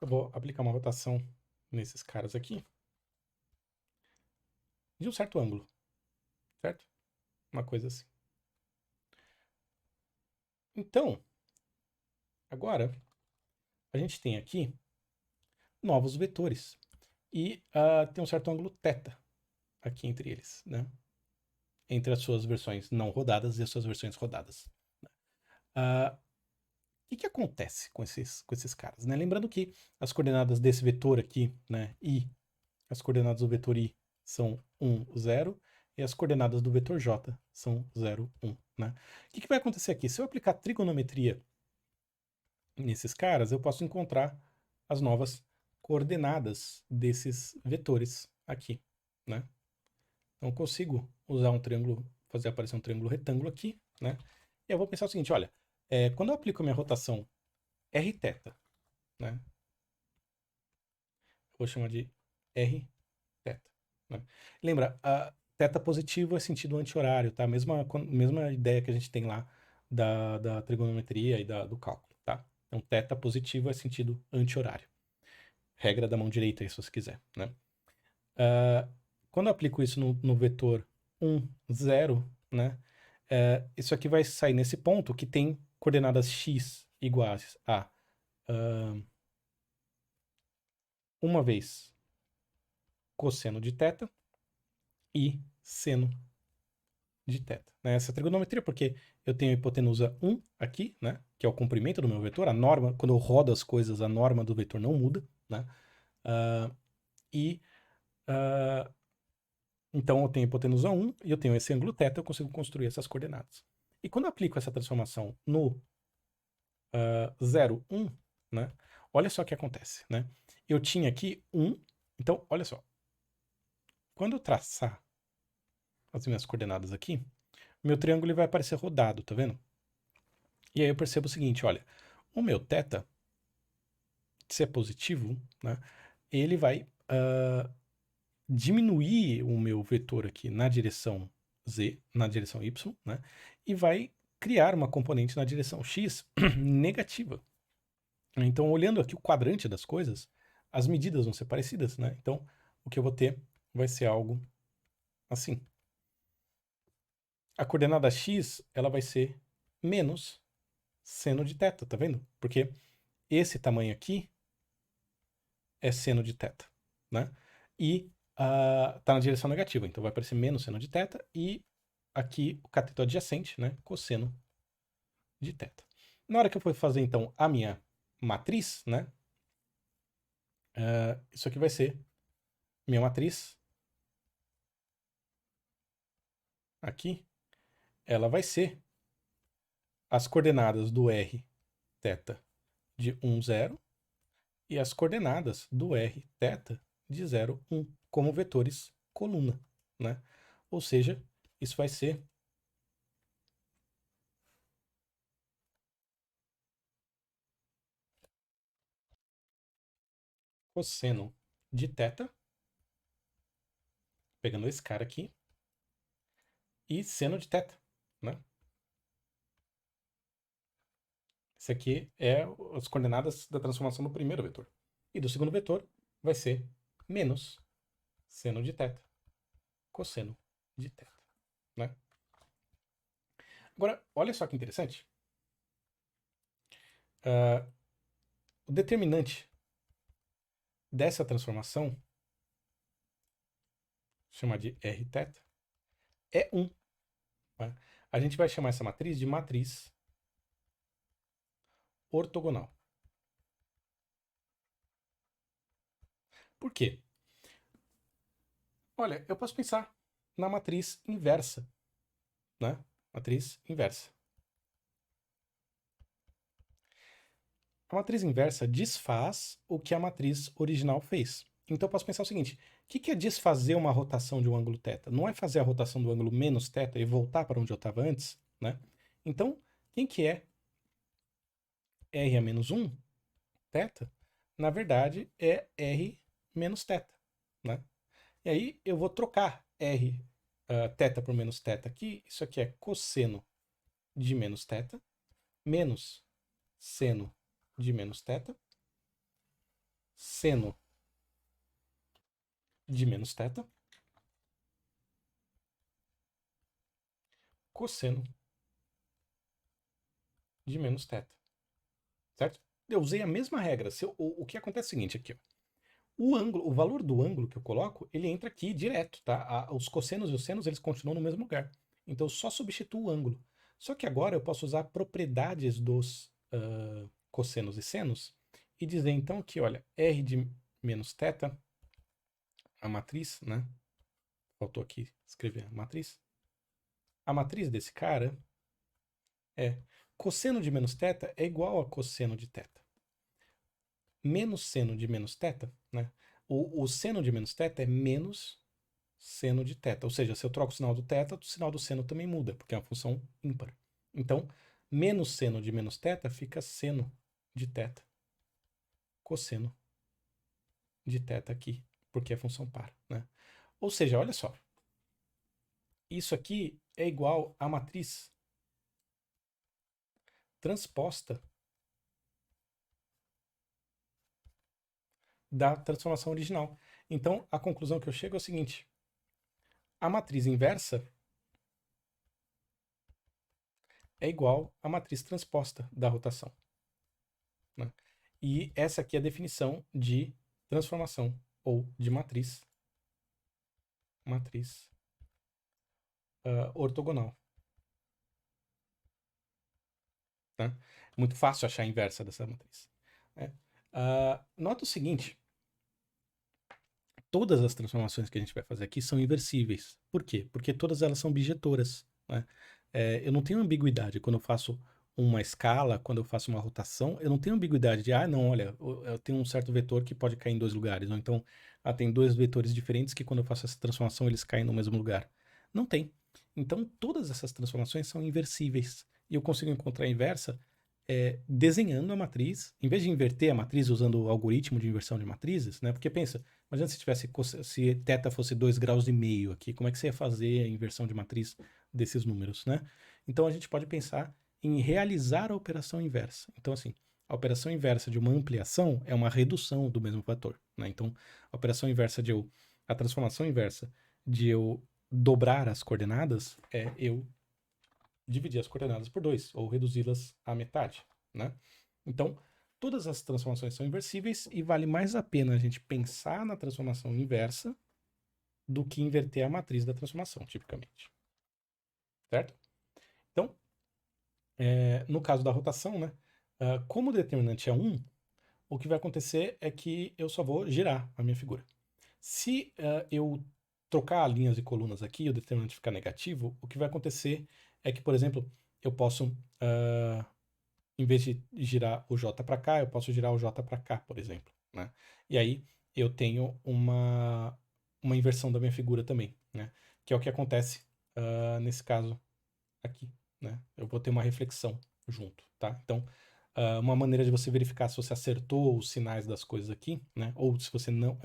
eu vou aplicar uma rotação nesses caras aqui de um certo ângulo, certo? Uma coisa assim. Então, agora, a gente tem aqui novos vetores. E tem um certo ângulo θ aqui entre eles, né? Entre as suas versões não rodadas e as suas versões rodadas. O que acontece com esses caras, né? Lembrando que as coordenadas desse vetor aqui, né, I, as coordenadas do vetor I são 1, 0, e as coordenadas do vetor J são 0, 1, né? O que vai acontecer aqui? Se eu aplicar trigonometria nesses caras, eu posso encontrar as novas coordenadas desses vetores aqui, né? Então eu consigo usar um triângulo, fazer aparecer um triângulo retângulo aqui, né? E eu vou pensar o seguinte, olha, quando eu aplico a minha rotação Rθ, né? Vou chamar de Rθ, né? Lembra, θ positivo é sentido anti-horário, tá? Mesma ideia que a gente tem lá da trigonometria e do cálculo, tá? Então, θ positivo é sentido anti-horário. Regra da mão direita aí, se você quiser, né? Quando eu aplico isso no vetor 1, 0, né? Isso aqui vai sair nesse ponto que tem coordenadas x iguais a uma vez cosseno de θ e seno de θ. Né? Essa trigonometria, porque eu tenho a hipotenusa 1 aqui, né? Que é o comprimento do meu vetor. A norma, quando eu rodo as coisas, a norma do vetor não muda. Né? Então eu tenho a hipotenusa 1 e eu tenho esse ângulo θ, eu consigo construir essas coordenadas. E quando eu aplico essa transformação no 0, 1, né? Olha só o que acontece, né? Eu tinha aqui 1, então olha só. Quando eu traçar as minhas coordenadas aqui, meu triângulo ele vai aparecer rodado, tá vendo? E aí eu percebo o seguinte, olha, o meu θ, se é positivo, né? Ele vai diminuir o meu vetor aqui na direção z, na direção y, né? E vai criar uma componente na direção x negativa. Então, olhando aqui o quadrante das coisas, as medidas vão ser parecidas, né? Então, o que eu vou ter vai ser algo assim. A coordenada x, ela vai ser menos seno de θ, tá vendo? Porque esse tamanho aqui é seno de θ, né? E tá na direção negativa, então vai aparecer menos seno de θ e aqui o cateto adjacente, né? Cosseno de θ. Na hora que eu for fazer, então, a minha matriz, né? Isso aqui vai ser minha matriz. Aqui, ela vai ser as coordenadas do r θ de 1, 0 e as coordenadas do r θ de 0, 1, como vetores coluna, né? Ou seja, isso vai ser cosseno de θ, pegando esse cara aqui, e seno de θ, né? Esse aqui é as coordenadas da transformação do primeiro vetor. E do segundo vetor vai ser menos seno de θ, cosseno de θ, né? Agora, olha só que interessante. O determinante dessa transformação, chamar de Rθ, é 1. Né? A gente vai chamar essa matriz de matriz ortogonal. Por quê? Olha, eu posso pensar na matriz inversa, né? Matriz inversa. A matriz inversa desfaz o que a matriz original fez. Então eu posso pensar o seguinte: o que é desfazer uma rotação de um ângulo θ? Não é fazer a rotação do ângulo menos θ e voltar para onde eu estava antes, né? Então, quem que é r a menos 1, θ? Na verdade, é r menos θ, né? E aí eu vou trocar r θ por menos θ aqui. Isso aqui é cosseno de menos θ, menos seno de menos θ, seno de menos θ, cosseno de menos θ. Certo? Eu usei a mesma regra. O que acontece é o seguinte aqui, ó. O ângulo, o valor do ângulo que eu coloco, ele entra aqui direto, tá? Os cossenos e os senos, eles continuam no mesmo lugar. Então eu só substituo o ângulo. Só que agora eu posso usar propriedades dos cossenos e senos e dizer então que, olha, r de menos θ, a matriz, né? Faltou aqui escrever a matriz. A matriz desse cara é cosseno de menos θ é igual a cosseno de θ. Menos seno de menos θ, né? O seno de menos θ é menos seno de θ. Ou seja, se eu troco o sinal do θ, o sinal do seno também muda, porque é uma função ímpar. Então, menos seno de menos θ fica seno de θ. Cosseno de θ aqui, porque é função par, né? Ou seja, olha só. Isso aqui é igual à matriz transposta da transformação original. Então, a conclusão que eu chego é o seguinte: a matriz inversa é igual à matriz transposta da rotação, né? E essa aqui é a definição de transformação ou de matriz ortogonal. Tá? Muito fácil achar a inversa dessa matriz. Né? Nota o seguinte: todas as transformações que a gente vai fazer aqui são inversíveis. Por quê? Porque todas elas são bijetoras. Né? Eu não tenho ambiguidade quando eu faço uma escala, quando eu faço uma rotação, eu não tenho ambiguidade de, não, olha, eu tenho um certo vetor que pode cair em dois lugares, ou então, tem dois vetores diferentes que quando eu faço essa transformação eles caem no mesmo lugar. Não tem. Então, todas essas transformações são inversíveis. E eu consigo encontrar a inversa desenhando a matriz, em vez de inverter a matriz usando o algoritmo de inversão de matrizes, né? Porque pensa, imagina se θ fosse 2,5 graus aqui, como é que você ia fazer a inversão de matriz desses números, né? Então a gente pode pensar em realizar a operação inversa. Então, assim, a operação inversa de uma ampliação é uma redução do mesmo fator, né? Então, a transformação inversa de eu dobrar as coordenadas é eu dividir as coordenadas por 2, ou reduzi-las à metade, né? Então, todas as transformações são inversíveis e vale mais a pena a gente pensar na transformação inversa do que inverter a matriz da transformação, tipicamente. Certo? Então, no caso da rotação, né, como o determinante é 1, o que vai acontecer é que eu só vou girar a minha figura. Se eu trocar linhas e colunas aqui e o determinante ficar negativo, o que vai acontecer é que, por exemplo, eu posso, em vez de girar o J para cá, eu posso girar o J para cá, por exemplo. Né? E aí eu tenho uma inversão da minha figura também, né? Que é o que acontece nesse caso aqui. Né? Eu vou ter uma reflexão junto. Tá? Então, uma maneira de você verificar se você acertou os sinais das coisas aqui, né? Ou se você não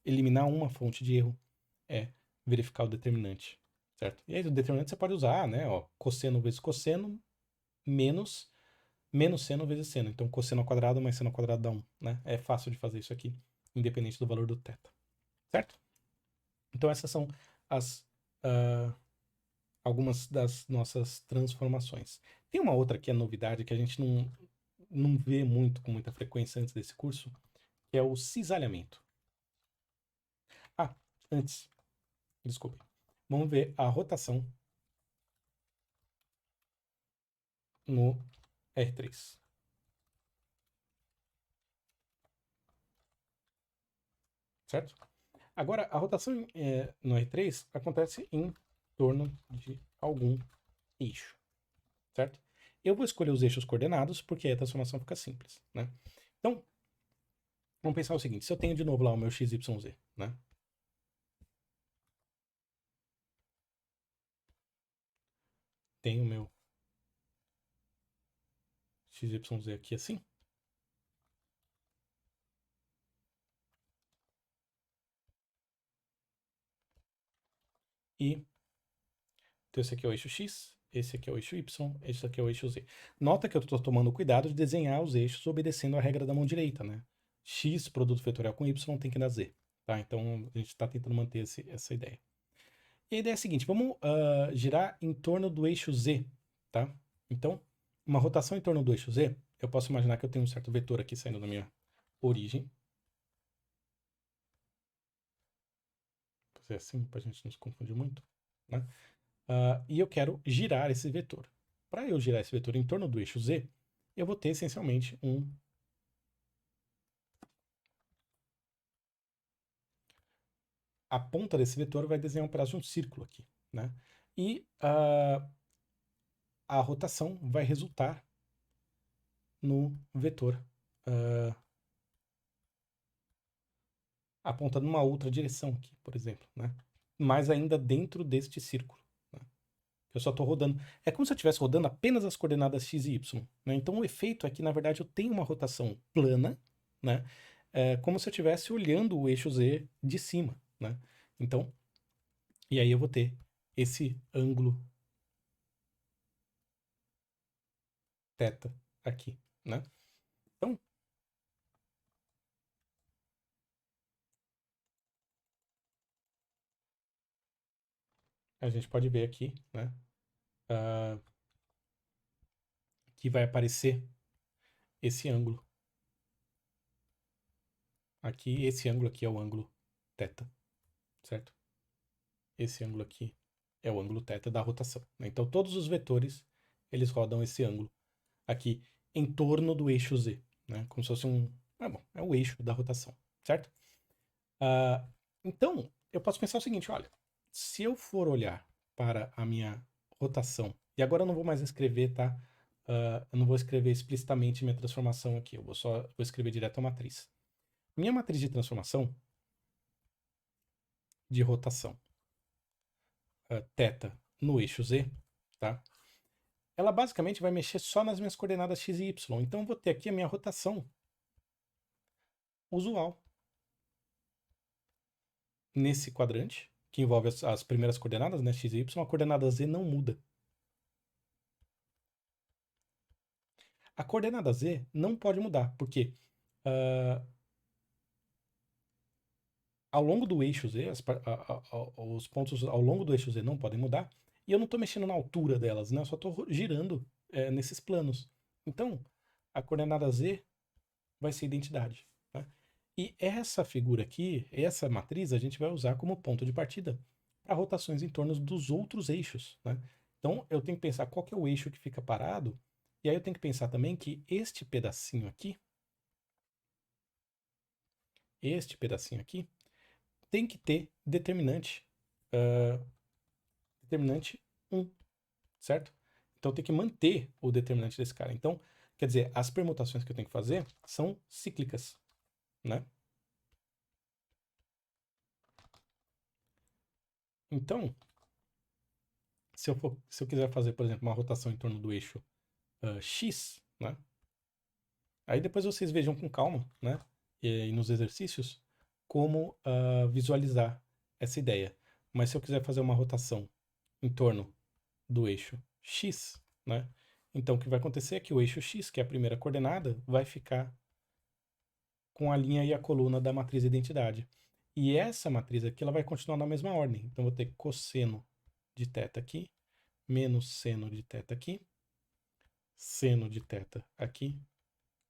eliminar uma fonte de erro, é verificar o determinante. Certo? E aí o determinante você pode usar, né? Ó, cosseno vezes cosseno menos seno vezes seno. Então, cosseno ao quadrado mais seno ao quadrado dá 1. Né? É fácil de fazer isso aqui, independente do valor do θ. Certo? Então, essas são algumas das nossas transformações. Tem uma outra que é novidade, que a gente não vê muito com muita frequência antes desse curso, que é o cisalhamento. Antes, desculpe. Vamos ver a rotação no R3. Certo? Agora, a rotação no R3 acontece em torno de algum eixo. Certo? Eu vou escolher os eixos coordenados, porque aí a transformação fica simples. Né? Então, vamos pensar o seguinte: se eu tenho de novo lá o meu x, y, z, né? Tenho o meu x, y, z aqui assim. E então esse aqui é o eixo x, esse aqui é o eixo y, esse aqui é o eixo z. Nota que eu estou tomando cuidado de desenhar os eixos obedecendo a regra da mão direita, né? X, produto vetorial com y, tem que dar z. Tá? Então a gente está tentando manter essa ideia. E a ideia é a seguinte: vamos girar em torno do eixo z. Tá? Então, uma rotação em torno do eixo z, eu posso imaginar que eu tenho um certo vetor aqui saindo da minha origem. Vou fazer assim, para a gente não se confundir muito. Né? E eu quero girar esse vetor. Para eu girar esse vetor em torno do eixo z, eu vou ter essencialmente a ponta desse vetor vai desenhar um pedaço de um círculo aqui. Né? E a rotação vai resultar no vetor apontando uma outra direção aqui, por exemplo. Né? Mas ainda dentro deste círculo. Eu só estou rodando. É como se eu estivesse rodando apenas as coordenadas x e y. Né? Então o efeito é que, na verdade, eu tenho uma rotação plana, né? Como se eu estivesse olhando o eixo z de cima. Né? Então, e aí eu vou ter esse ângulo θ aqui. Né? Então, a gente pode ver aqui, né? Que vai aparecer esse ângulo Aqui, esse ângulo aqui é o ângulo θ, certo? Esse ângulo aqui é o ângulo θ da rotação, né? Então, todos os vetores, eles rodam esse ângulo aqui em torno do eixo Z, né? Como se fosse um... bom, é o eixo da rotação, certo? Então, eu posso pensar o seguinte, olha, se eu for olhar para a minha rotação, e agora eu não vou mais escrever, tá? Eu não vou escrever explicitamente minha transformação aqui, eu vou escrever direto a matriz. Minha matriz de transformação de rotação θ no eixo Z, tá? Ela basicamente vai mexer só nas minhas coordenadas x e y. Então eu vou ter aqui a minha rotação usual nesse quadrante, que envolve as primeiras coordenadas, né, x e y. A coordenada z não muda. A coordenada z não pode mudar, porque ao longo do eixo z, os pontos ao longo do eixo z não podem mudar, e eu não estou mexendo na altura delas, né? Eu só estou girando nesses planos. Então, a coordenada z vai ser identidade. Tá? E essa figura aqui, essa matriz, a gente vai usar como ponto de partida para rotações em torno dos outros eixos. Né? Então, eu tenho que pensar qual que é o eixo que fica parado, e aí eu tenho que pensar também que este pedacinho aqui, tem que ter determinante, determinante 1, certo? Então, tem que manter o determinante desse cara. Então, quer dizer, as permutações que eu tenho que fazer são cíclicas, né? Então, se eu quiser fazer, por exemplo, uma rotação em torno do eixo X, né? Aí depois vocês vejam com calma, né? E nos exercícios, como visualizar essa ideia. Mas se eu quiser fazer uma rotação em torno do eixo X, né? Então o que vai acontecer é que o eixo X, que é a primeira coordenada, vai ficar com a linha e a coluna da matriz identidade. E essa matriz aqui, ela vai continuar na mesma ordem. Então eu vou ter cosseno de θ aqui, menos seno de θ aqui, seno de θ aqui,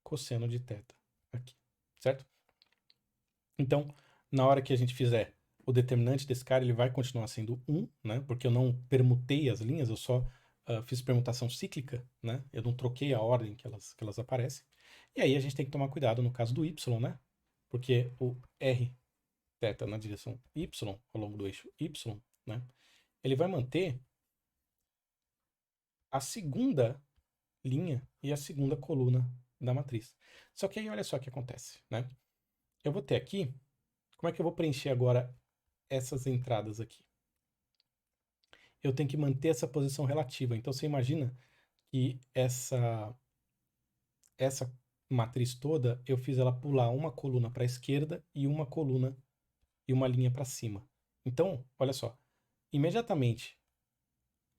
cosseno de θ aqui, certo? Então, na hora que a gente fizer o determinante desse cara, ele vai continuar sendo 1, né? Porque eu não permutei as linhas, eu só fiz permutação cíclica, né? Eu não troquei a ordem que elas aparecem. E aí a gente tem que tomar cuidado no caso do y, né? Porque o r θ na direção y, ao longo do eixo y, né? Ele vai manter a segunda linha e a segunda coluna da matriz. Só que aí olha só o que acontece, né? Eu vou ter aqui, como é que eu vou preencher agora essas entradas aqui? Eu tenho que manter essa posição relativa. Então você imagina que essa matriz toda, eu fiz ela pular uma coluna para a esquerda e uma coluna e uma linha para cima. Então, olha só, imediatamente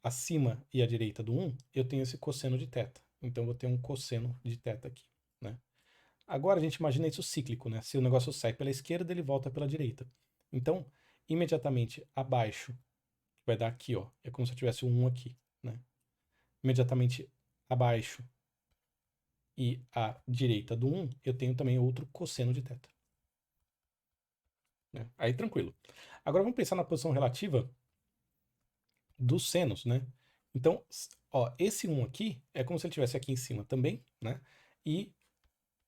acima e à direita do 1, eu tenho esse cosseno de θ. Então eu vou ter um cosseno de θ aqui, né? Agora a gente imagina isso cíclico, né? Se o negócio sai pela esquerda, ele volta pela direita. Então, imediatamente abaixo, vai dar aqui, ó. É como se eu tivesse um 1 aqui, né? Imediatamente abaixo e à direita do 1, eu tenho também outro cosseno de θ. Né? Aí tranquilo. Agora vamos pensar na posição relativa dos senos, né? Então, ó, esse 1 aqui é como se ele estivesse aqui em cima também, né? E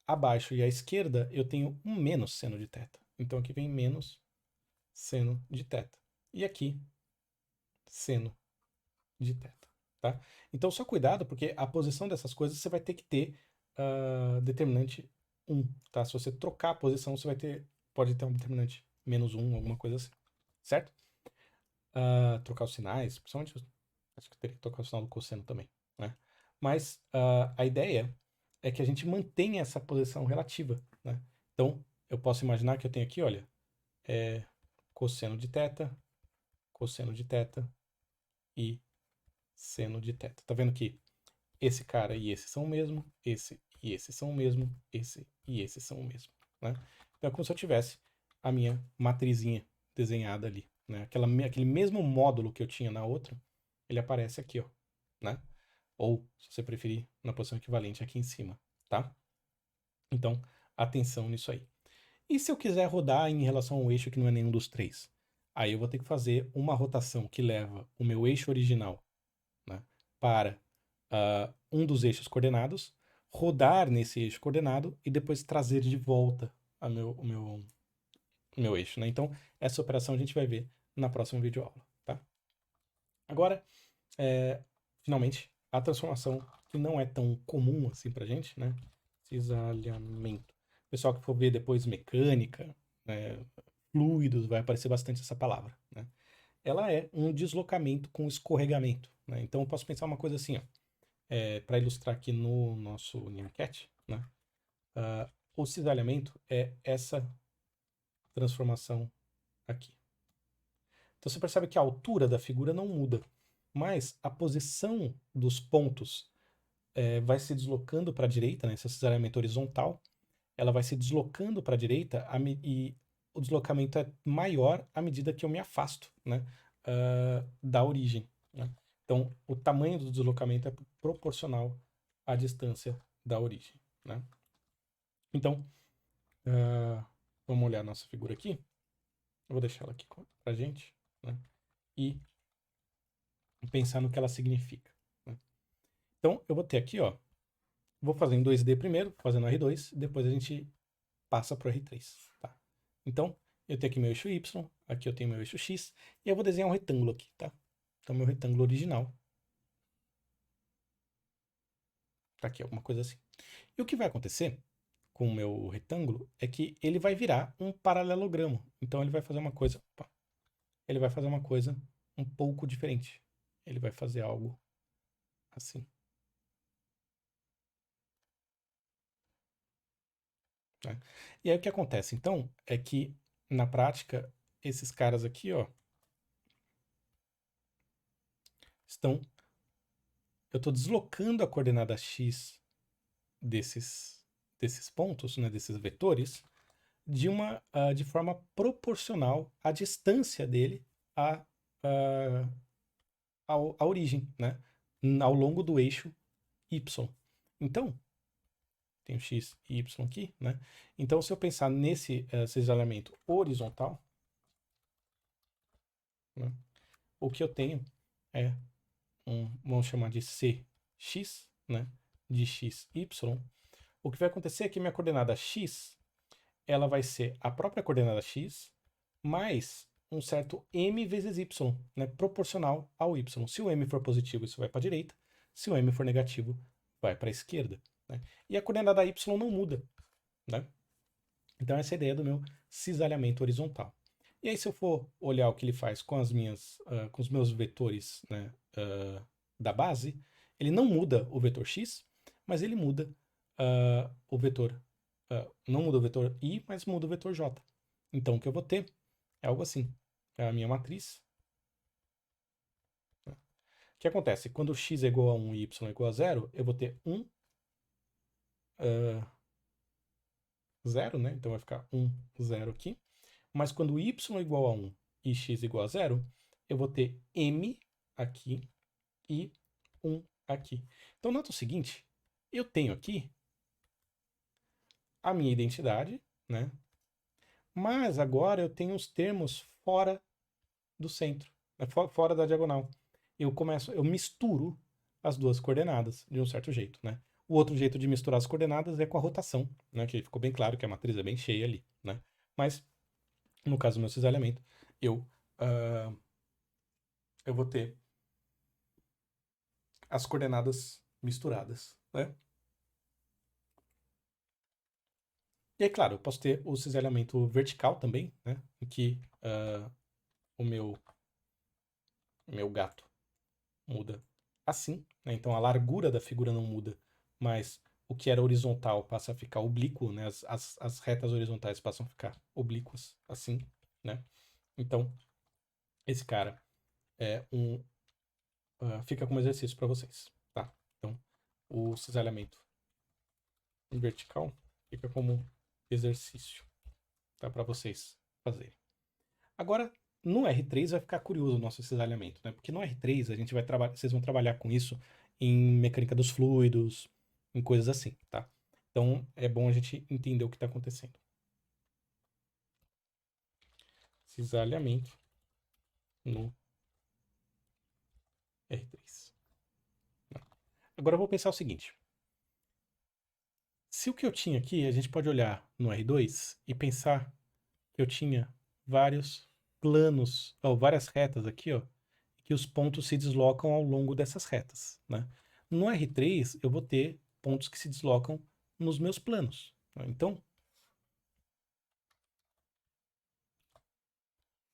abaixo e à esquerda eu tenho um menos seno de θ. Então aqui vem menos seno de θ. E aqui, seno de θ. Tá? Então só cuidado, porque a posição dessas coisas você vai ter que ter determinante 1. Tá? Se você trocar a posição, você pode ter um determinante menos 1, alguma coisa assim. Certo? Trocar os sinais, principalmente, acho que teria que trocar o sinal do cosseno também. Né? Mas a ideia é que a gente mantenha essa posição relativa. Né? Então, eu posso imaginar que eu tenho aqui, olha, cosseno de θ, cosseno de θ e seno de θ. Tá vendo que esse cara e esse são o mesmo, esse e esse são o mesmo, esse e esse são o mesmo. Né? Então é como se eu tivesse a minha matrizinha desenhada ali. Né? Aquele mesmo módulo que eu tinha na outra, ele aparece aqui, ó. Né? Ou, se você preferir, na posição equivalente aqui em cima. Tá? Então, atenção nisso aí. E se eu quiser rodar em relação ao eixo que não é nenhum dos três? Aí eu vou ter que fazer uma rotação que leva o meu eixo original, né, para um dos eixos coordenados, rodar nesse eixo coordenado e depois trazer de volta o meu eixo, né? Então, essa operação a gente vai ver na próxima videoaula, tá? Agora, finalmente, a transformação que não é tão comum assim pra gente, né? Cisalhamento. O pessoal que for ver depois mecânica, né, fluidos, vai aparecer bastante essa palavra, né? Ela é um deslocamento com escorregamento, né? Então, eu posso pensar uma coisa assim, ó, para ilustrar aqui no nosso NearCat, né? O cisalhamento é essa transformação aqui. Então você percebe que a altura da figura não muda, mas a posição dos pontos vai se deslocando para a direita, né? Esse cisalhamento horizontal, ela vai se deslocando para a direita e o deslocamento é maior à medida que eu me afasto, né? Da origem, né? Então, o tamanho do deslocamento é proporcional à distância da origem, né? Então, vamos olhar a nossa figura aqui. Eu vou deixar ela aqui pra gente, né? E pensar no que ela significa, né? Então, eu vou ter aqui, ó, vou fazer em 2D primeiro, fazendo R2, depois a gente passa pro R3, tá? Então, eu tenho aqui meu eixo Y, aqui eu tenho meu eixo X, e eu vou desenhar um retângulo aqui, tá? Então, meu retângulo original tá aqui, alguma coisa assim. E o que vai acontecer com o meu retângulo é que ele vai virar um paralelogramo. Então, ele vai fazer uma coisa, opa, ele vai fazer uma coisa um pouco diferente. Ele vai fazer algo assim, né? E aí o que acontece, então, é que, na prática, esses caras aqui, ó, estão... Eu estou deslocando a coordenada x desses pontos, né, desses vetores, de forma proporcional à distância dele à, à origem, né, ao longo do eixo y. Então, tem o x e y aqui, né? Então, se eu pensar nesse cisalhamento horizontal, né, o que eu tenho é vamos chamar de cx, né, de xy. O que vai acontecer é que minha coordenada x, ela vai ser a própria coordenada x mais um certo m vezes y, né, proporcional ao y. Se o m for positivo, isso vai para a direita. Se o m for negativo, vai para a esquerda, né? E a coordenada y não muda, né? Então essa é a ideia do meu cisalhamento horizontal. E aí se eu for olhar o que ele faz com com os meus vetores, né, da base, ele não muda o vetor x, mas ele muda o vetor, não muda o vetor i, mas muda o vetor j. Então o que eu vou ter é algo assim, é a minha matriz. Né? O que acontece? Quando x é igual a 1 e y é igual a 0, eu vou ter 1, 0, né? Então vai ficar 1, 0 aqui. Mas quando y é igual a 1 e x é igual a 0, eu vou ter m aqui e 1 aqui. Então nota o seguinte, eu tenho aqui a minha identidade, né? Mas agora eu tenho os termos fora do centro, né? Fora da diagonal. Eu misturo as duas coordenadas de um certo jeito, né? O outro jeito de misturar as coordenadas é com a rotação, né? Que ficou bem claro que a matriz é bem cheia ali, né? Mas, no caso do meu cisalhamento, eu vou ter as coordenadas misturadas, né? E aí, claro, eu posso ter o cisalhamento vertical também, né? Em que o meu gato muda assim, né? Então a largura da figura não muda, mas o que era horizontal passa a ficar oblíquo, né? As retas horizontais passam a ficar oblíquas, assim, né? Então, esse cara é fica como exercício para vocês, tá? Então, o cisalhamento vertical fica como exercício, tá? Para vocês fazerem. Agora, no R3 vai ficar curioso o nosso cisalhamento, né? Porque no R3 a gente vai vocês vão trabalhar com isso em mecânica dos fluidos, em coisas assim, tá? Então é bom a gente entender o que está acontecendo. cisalhamento no R3. Agora eu vou pensar o seguinte. Se o que eu tinha aqui, a gente pode olhar no R2 e pensar que eu tinha vários planos, ou várias retas aqui, ó, que os pontos se deslocam ao longo dessas retas, né? No R3, eu vou ter pontos que se deslocam nos meus planos. Tá? Então,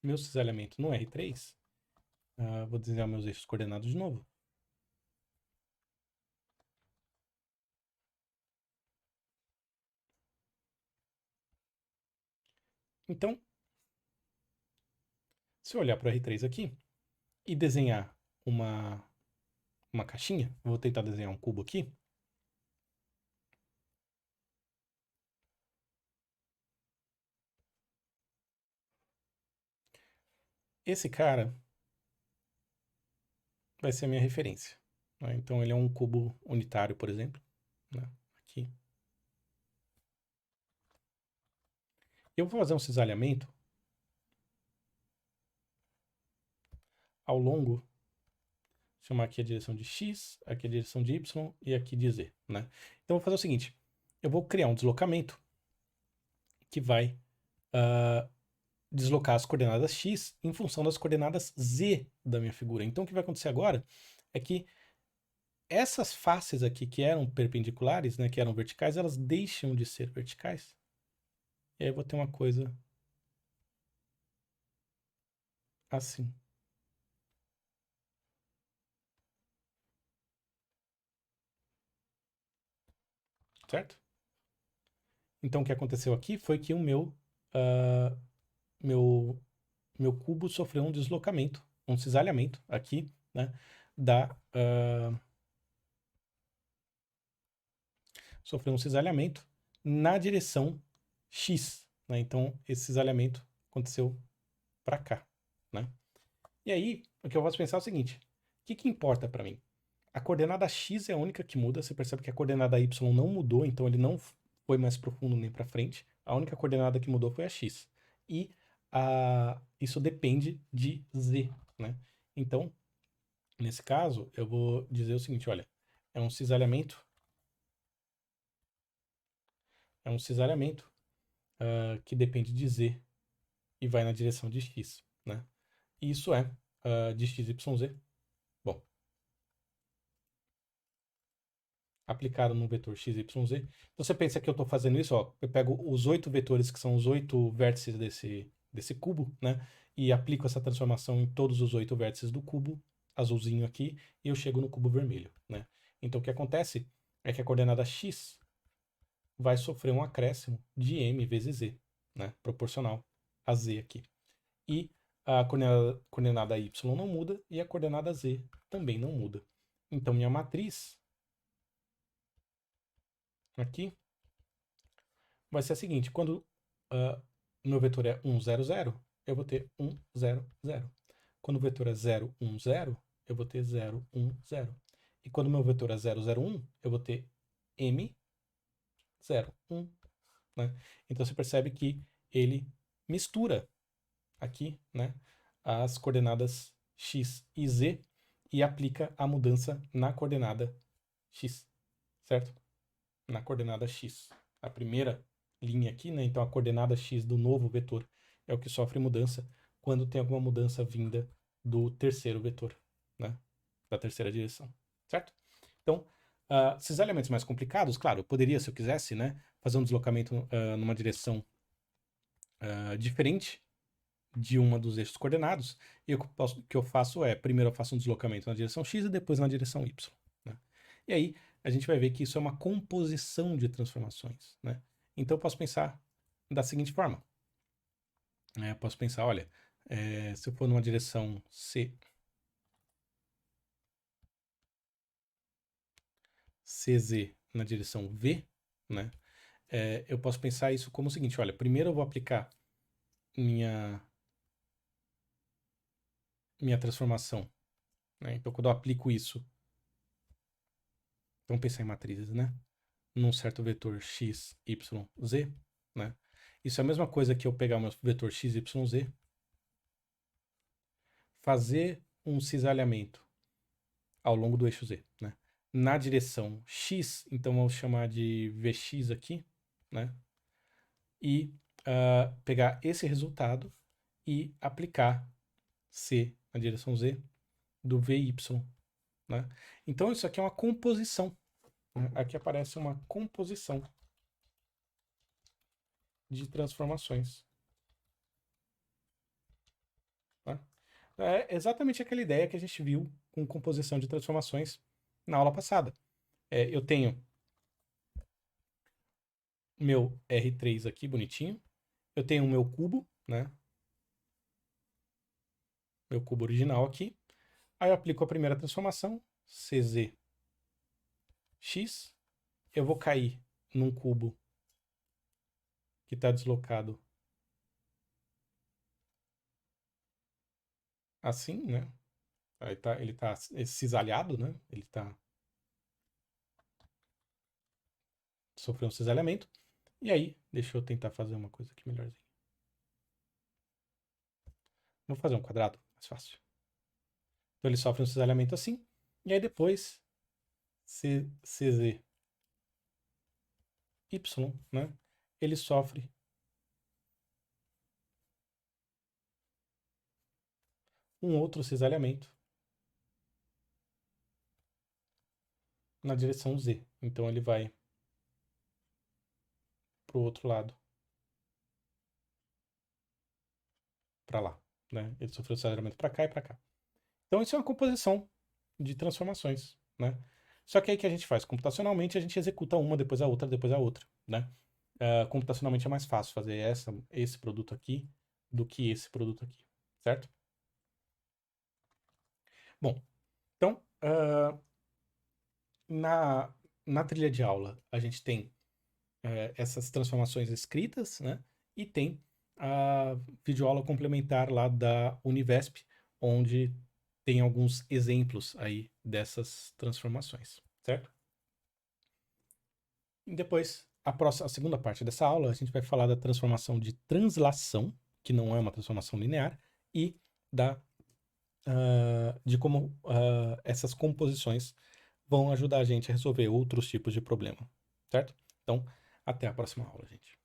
meu cisalhamento no R3, vou desenhar meus eixos coordenados de novo. Então, se eu olhar para o R3 aqui e desenhar uma caixinha, vou tentar desenhar um cubo aqui. Esse cara vai ser a minha referência. Né? Então, ele é um cubo unitário, por exemplo. Né? Aqui. Eu vou fazer um cisalhamento ao longo, chamar aqui a direção de x, aqui a direção de y e aqui de z, né? Então eu vou fazer o seguinte, eu vou criar um deslocamento que vai deslocar as coordenadas x em função das coordenadas z da minha figura. Então o que vai acontecer agora é que essas faces aqui que eram perpendiculares, né, que eram verticais, elas deixam de ser verticais. E aí eu vou ter uma coisa assim. Certo? Então o que aconteceu aqui foi que o meu, meu cubo sofreu um deslocamento, um cisalhamento aqui, né, sofreu um cisalhamento na direção x, né? Então esse cisalhamento aconteceu para cá, né? E aí o que eu posso pensar é o seguinte: o que importa para mim? A coordenada x é a única que muda. Você percebe que a coordenada y não mudou, então ele não foi mais profundo nem para frente. A única coordenada que mudou foi a x. E isso depende de z, né? Então, nesse caso, eu vou dizer o seguinte, olha, é um cisalhamento que depende de z e vai na direção de x, né? E isso é de x, y, z. Bom, aplicado no vetor x, y, z. Então você pensa que eu estou fazendo isso, ó, eu pego os 8 vetores, que são os 8 vértices desse cubo, né? E aplico essa transformação em todos os 8 vértices do cubo, azulzinho aqui, e eu chego no cubo vermelho, né? Então o que acontece é que a coordenada x vai sofrer um acréscimo de m vezes z, né? Proporcional a z aqui. E a coordenada y não muda e a coordenada z também não muda. Então minha matriz aqui vai ser a seguinte: quando o meu vetor é 1, 0, 0, eu vou ter 1, 0, 0. Quando o vetor é 0, 1, 0, eu vou ter 0, 1, 0. E quando o meu vetor é 0, 0, 1, eu vou ter m, 0, 1. Né? Então você percebe que ele mistura aqui, né, as coordenadas x e z e aplica a mudança na coordenada x, certo? Na coordenada x. A primeira linha aqui, né, então a coordenada x do novo vetor é o que sofre mudança quando tem alguma mudança vinda do terceiro vetor, né, da terceira direção, certo? Então, esses elementos mais complicados, claro, eu poderia, se eu quisesse, né, fazer um deslocamento numa direção diferente de uma dos eixos coordenados, e o que eu faço é, primeiro eu faço um deslocamento na direção x e depois na direção y. Né? E aí a gente vai ver que isso é uma composição de transformações. Né? Então eu posso pensar da seguinte forma. Eu posso pensar, olha, se eu for numa direção c, cz na direção v, né? Eu posso pensar isso como o seguinte, olha, primeiro eu vou aplicar minha transformação. Né? Então quando eu aplico isso, vamos pensar em matrizes, né? Num certo vetor x, y, z, né? Isso é a mesma coisa que eu pegar o meu vetor x, y, z fazer um cisalhamento ao longo do eixo Z, né? Na direção X, então vamos chamar de Vx aqui, né? E pegar esse resultado e aplicar C na direção Z do Vy, né? Então isso aqui é uma composição, né? Aqui aparece uma composição de transformações. Tá? É exatamente aquela ideia que a gente viu com composição de transformações na aula passada. Eu tenho meu R3 aqui, bonitinho. Eu tenho o meu cubo, né? Meu cubo original aqui. Aí eu aplico a primeira transformação, CZ X. Eu vou cair num cubo que está deslocado assim, né? Aí ele tá cisalhado, né? Ele tá sofrendo um cisalhamento. E aí, deixa eu tentar fazer uma coisa aqui melhorzinha. Vou fazer um quadrado, mais fácil. Então ele sofre um cisalhamento assim. E aí depois, CZ Y, né? Ele sofre um outro cisalhamento na direção Z. Então ele vai para o outro lado, para lá, né? Ele sofreu cisalhamento para cá e para cá. Então isso é uma composição de transformações, né? Só que aí que a gente faz computacionalmente, a gente executa uma, depois a outra, depois a outra, né? Computacionalmente é mais fácil fazer esse produto aqui do que esse produto aqui, certo? Bom, então, na trilha de aula, a gente tem essas transformações escritas, né? E tem a videoaula complementar lá da Univesp, onde tem alguns exemplos aí dessas transformações, certo? E depois, a segunda parte dessa aula, a gente vai falar da transformação de translação, que não é uma transformação linear, e de como essas composições vão ajudar a gente a resolver outros tipos de problema, certo? Então, até a próxima aula, gente.